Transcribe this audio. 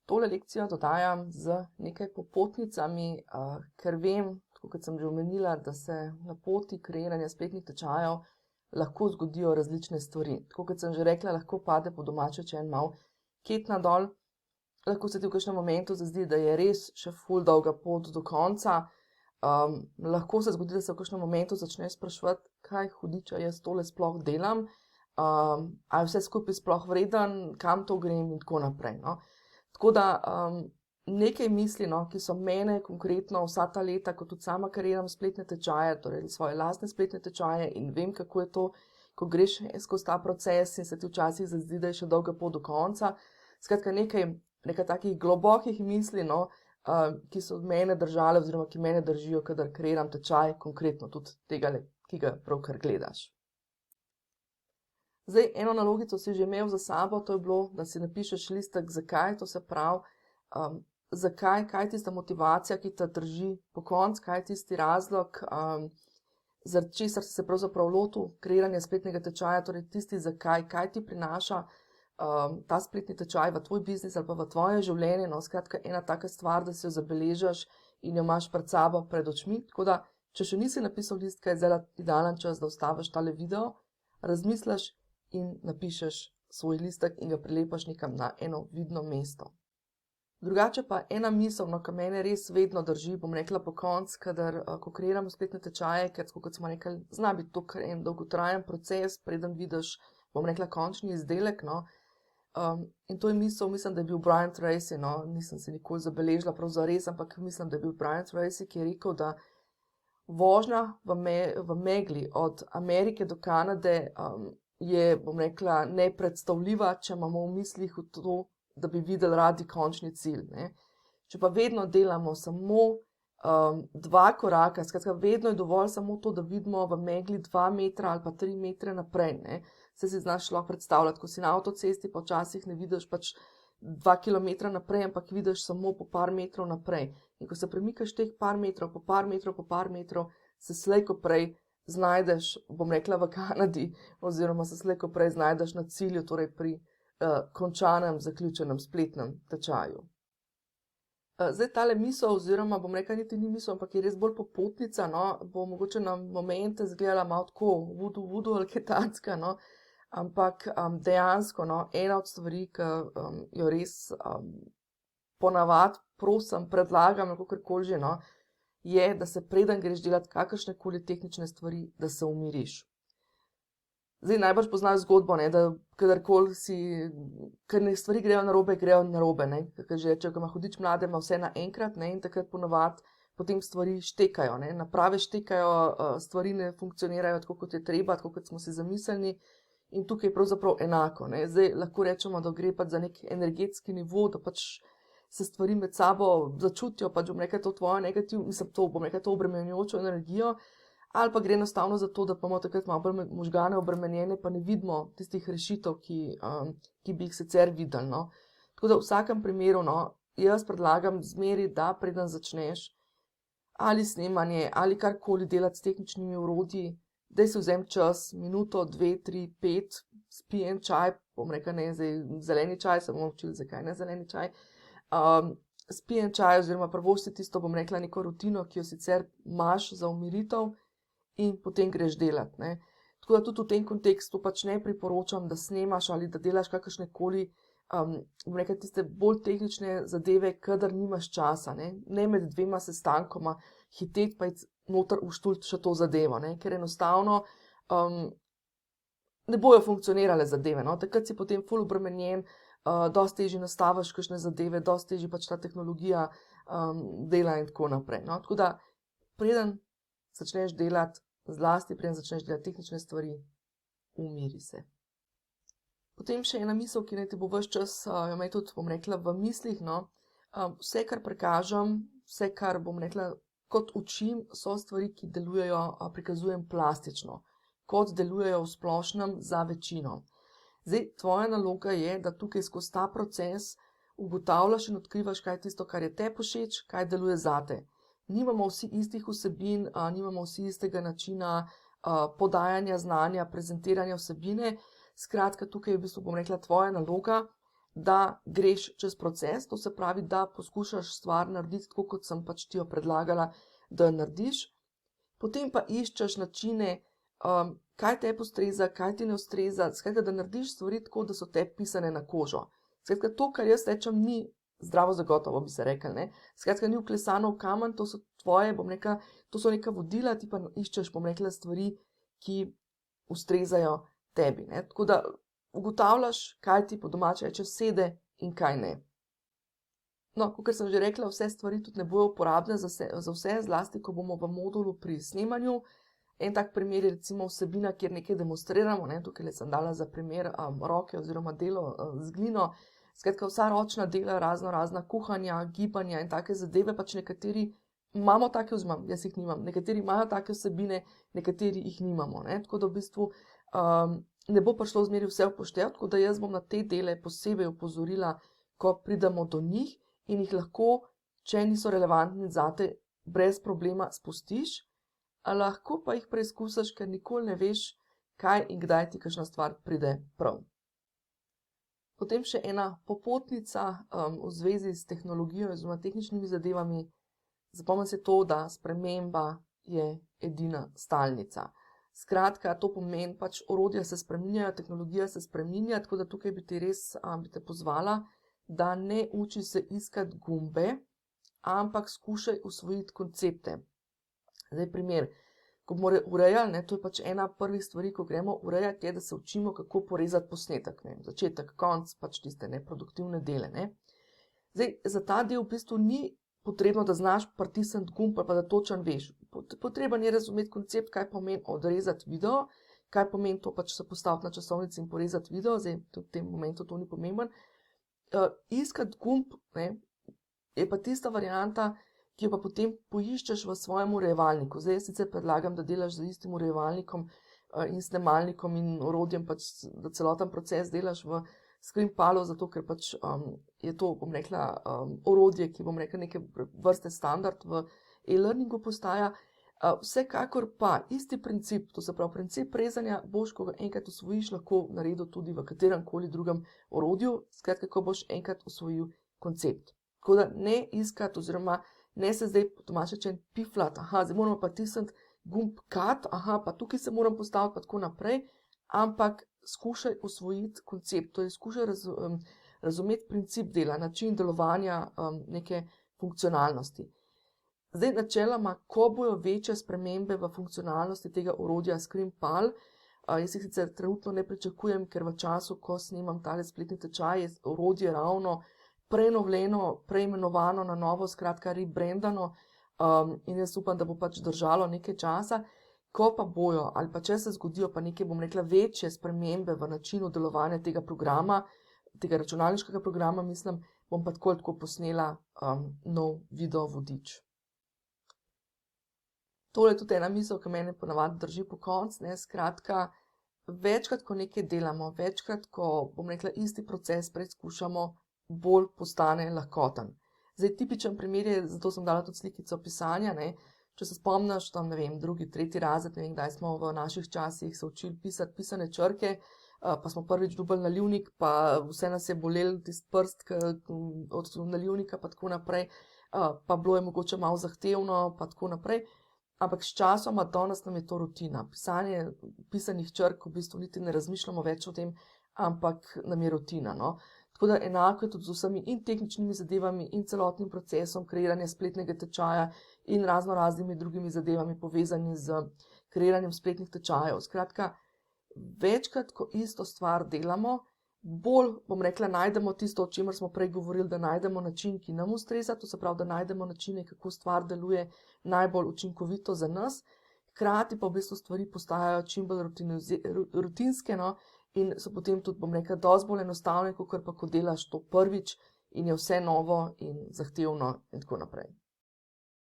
tole lekcijo dodajam z nekaj popotnicami, ker vem, tako kot sem že omenila, da se na poti kreiranja spletnih tečajev lahko zgodijo različne stvari. Tako kot sem že rekla, lahko pade po domače rečeno malo ketna dol, lahko se ti v kakšnem momentu zazdi, da je res še ful dolga pot do konca. Lahko se zgodi, da se v kakšnem momentu začneš spraševati, kaj hudiča jaz tole sploh delam, ali vse skupaj sploh vreden, kam to grem in tako naprej. No. Tako da nekaj misli, no, ki so mene konkretno vsa ta leta, kot tudi sama kreiram spletne tečaje, torej svoje lastne spletne tečaje in vem, kako je to, ko greš skozi ta proces in se ti včasih zazdi, da je še dolga pot do konca. Skratka, nekaj takih globokih misli, no, ki so mene držale oziroma ki mene držijo, kadar kreiram tečaj, konkretno tudi tega, ki ga pravkar gledaš. Zdaj, eno nalogico si že imel za sabo, to je bilo, da si napišeš listek zakaj, to se pravi, zakaj, kaj je tista motivacija, ki te drži po koncu, kaj je tisti razlog, zaradi česar si se pravzaprav lotil kreiranja spletnega tečaja, torej tisti zakaj, kaj ti prinaša ta spletni tečaj v tvoj biznis ali pa v tvoje življenje, no, skratka, ena taka stvar, da si jo zabeležeš in jo imaš pred sabo, pred očmi, tako da, če še nisi napisal listka, je zdaj idealen čas, da ustaviš tale video, razmisliš in napišeš svoj listek in ga prilepaš nekam na eno vidno mesto. Drugače pa ena misel, no, ki mene res vedno drži, bom rekla po koncu, kadar, ko kreiram spletne tečaje, ker, kot smo rekli, zna biti to kar en dolgotrajen proces, preden vidiš, bom rekla, končni izdelek, no. In to je misel, mislim, da je bil Brian Tracy, no, nisem si nikoli zabeležila prav zares, ampak mislim, da je bil Brian Tracy, ki je rekel, da vožnja v megli od Amerike do Kanade je, bom rekla, nepredstavljiva, če imamo v mislih v to, da bi videli radi končni cilj. Ne. Če pa vedno delamo samo 2 koraka, skratka, vedno je dovolj samo to, da vidimo v megli 2 metra ali pa 3 metre naprej. Ne. Se si znaš lahko predstavljati, ko si na avtocesti, pa včasih ne vidiš pač 2 kilometra naprej, ampak vidiš samo po par metrov naprej. In ko se premikaš teh par metrov, po par metrov, se slej ko prej znajdeš, bom rekla, v Kanadi, oziroma se slej ko prej znajdeš na cilju, torej pri končanem, zaključenem spletnem tečaju. Zdaj tale misel, oziroma bom rekla, niti ni misel, ampak je res bolj popotnica, no, bo mogoče na momente izgledala malo tako vudu ali kaj takega, no, ampak dejansko, no, ena od stvari, ki jo res ponavadi prosim, predlagam, kakorkoli že, no, je, da se preden greš delati kakršnekoli tehnične stvari, da se umiriš. Zdaj najbrž poznaš zgodbo, ne, da kadarkoli ker stvari grejo narobe, ne, ker že reče, ko ima hudič mlade, ima vse naenkrat, ne, in takrat ponavadi potem stvari štekajo, ne, naprave štekajo, stvari ne funkcionirajo tako, kot je treba, tako, kot smo si zamislili, in tukaj je pravzaprav enako, ne. Zdaj lahko rečemo, da gre pač za nek energetski nivo, da pač se stvari med sabo začutijo, pač bom rekla to tvojo to obremenjujočo energijo, ali pa gre enostavno za to, da pa imamo takrat malo bolj možgane obremenjene, pa ne vidimo tistih rešitev, ki bi jih sicer videli, no. Tako da v vsakem primeru, no, jaz predlagam zmeri, da preden začneš ali snemanje, ali karkoli delati s tehničnimi orodji, daj si vzem čas, minuto, 2, 3, 5, spij en čaj, bom rekla, ne, zdaj zeleni čaj, se bomo učili, zakaj ne zeleni čaj, spij en čaj oziroma privošči tisto, bom rekla, neko rutino, ki jo sicer imaš za umiritev in potem greš delat, ne. Tako da tudi v tem kontekstu pač ne priporočam, da snemaš ali da delaš kakršnekoli, bom rekla, tiste bolj tehnične zadeve, kadar nimaš časa, ne. Ne med 2 sestankoma hiteti pa iti noter uštuliti še to zadevo, ne, ker enostavno ne bojo funkcionirale zadeve, no. Takrat si potem ful obremenjen, dosti težje nastaviš kakšne zadeve, dosti težje pač ta tehnologija dela in tako naprej, no. Tako da, preden začneš delati, zlasti preden začneš delati tehnične stvari, umiri se. Potem še ena misel, ki naj ti bo ves čas, jo imej tudi, bom rekla, v mislih, no. Vse, kar prikažem, vse, kar, bom rekla, kot učim, so stvari, ki delujejo, prikazujem plastično, kot delujejo v splošnem za večino. Zdaj, tvoja naloga je, da tukaj skozi ta proces ugotavljaš in odkrivaš, kaj je tisto, kar je tebi všeč, kaj deluje zate. Nimamo vsi istih vsebin, nimamo vsi istega načina podajanja znanja, prezentiranja vsebine. Skratka, tukaj je v bistvu, bom rekla, tvoja naloga, da greš čez proces, to se pravi, da poskušaš stvar narediti tako, kot sem pač ti jo predlagala, da jo narediš. Potem pa iščeš načine, kaj te ustreza, kaj ti ne ustreza, skratka, da narediš stvari tako, da so te pisane na kožo. Skratka, to, kar jaz rečem, ni zdravo zagotovo, bi se rekel, ne. Skratka, ni vklesano v kamen, to so tvoje, to so neka vodila, ti pa iščeš, stvari, ki ustrezajo tebi, ne. Tako da ugotavljaš, kaj ti po domače reče sede in kaj ne. No, kakor sem že rekla, vse stvari tudi ne bojo uporabne za vse, zlasti, ko bomo v modulu pri snemanju. En tak primer je recimo vsebina, kjer nekaj demonstriramo, ne, tukaj sem dala za primer roke oziroma delo z glino. Skratka, vsa ročna dela, razna kuhanja, gibanja in take zadeve, pač nekateri imamo take, oziroma jaz jih nimam, nekateri imajo take vsebine, nekateri jih nimamo, ne, tako da v bistvu ne bo prišlo zmeri vse upoštevati, tako da jaz bom na te dele posebej opozorila, ko pridemo do njih in jih lahko, če niso relevantni zate, brez problema spustiš, a lahko pa jih preizkusiš, ker nikoli ne veš, kaj in kdaj ti kakšna stvar pride prav. Potem še ena popotnica v zvezi s tehnologijo oziroma tehničnimi zadevami. Zapomni se to, da sprememba je edina stalnica. Skratka, to pomeni, pač orodja se spreminjajo, tehnologija se spreminja, tako da tukaj bi te pozvala, da ne uči se iskati gumbe, ampak skušaj usvojiti koncepte. Zdaj primer, ko bomo urejali, ne, to je pač ena prvih stvari, ko gremo urejati, je, da se učimo, kako porezati posnetek, ne, začetek, konc, pač tiste neproduktivne dele, ne. Zdaj, za ta del v bistvu ni potrebno, da znaš pritisniti gumb ali pa da točno veš. Potreben je razumeti koncept, kaj pomeni odrezati video, kaj pomeni to pač se postaviti na časovnici in porezati video, zdaj v tem momentu to ni pomemben. Iskati gumb, ne, je pa tista varianta, ki jo pa potem poiščeš v svojem urejevalniku. Zdaj jaz sicer predlagam, da delaš z istim urejevalnikom in snemalnikom in orodjem, pač da celoten proces delaš v Screenpalu, zato ker pač je to, bom rekla, orodje, ki bom rekla neke vrste standard v e-learningu postaja. Vsekakor pa isti princip, to se pravi princip rezanja, boš, ko ga enkrat usvojiš, lahko naredil tudi v kateremkoli drugem orodju, skratka, ko boš enkrat usvojil koncept. Tako da ne iskati oziroma ne se zdaj po domače piflati, zdaj moramo pa tisniti gumb cut, pa tukaj se moram postaviti pa tako naprej, ampak skušaj usvojiti koncept, torej skušaj razumeti princip dela, način delovanja neke funkcionalnosti. Zdaj načeloma, ko bojo večje spremembe v funkcionalnosti tega orodja Screenpal, jaz jih sicer trenutno ne pričakujem, ker v času, ko snemam tale spletni tečaj, je orodje ravno prenovljeno, preimenovano na novo, skratka rebrandano in jaz upam, da bo pač držalo nekaj časa. Ko pa bojo, ali pa če se zgodijo pa neke, bom rekla, večje spremembe v načinu delovanja tega programa, tega računalniškega programa, mislim, bom pa tako posnela nov video vodič. Tole je tudi ena misel, ki mene ponavadi drži po koncu, ne, skratka, večkrat, ko nekaj delamo, večkrat, ko, bom rekla, isti proces preizkušamo, bolj postane lahkoten. Zdaj, tipičen primer je, zato sem dala tudi slikico pisanja, ne, če se spomniš, tam, ne vem, 2., 3. razred, ne vem, kdaj smo v naših časih se učili pisati pisane črke, pa smo prvič dobili nalivnik, pa vse nas je bolel tisti prst od nalivnika, pa tako naprej, pa bilo je mogoče malo zahtevno, pa tako naprej, ampak s časoma danes nam je to rutina. Pisanje pisanih črk v bistvu niti ne razmišljamo več o tem, ampak nam je rutina, no. Tako da enako je tudi z vsemi in tehničnimi zadevami in celotnim procesom kreiranja spletnega tečaja in raznoraznimi drugimi zadevami povezani z kreiranjem spletnih tečajev. Skratka, večkrat, ko isto stvar delamo, bolj, bom rekla, najdemo tisto, o čemer smo prej govorili, da najdemo način, ki nam ustreza, to se pravi, da najdemo načine, kako stvar deluje najbolj učinkovito za nas, hkrati pa v bistvu stvari postajajo čim bolj rutinske, no, in so potem tudi, bom rekla, dosti bolj enostavne, kakor pa ko delaš to prvič in je vse novo in zahtevno in tako naprej.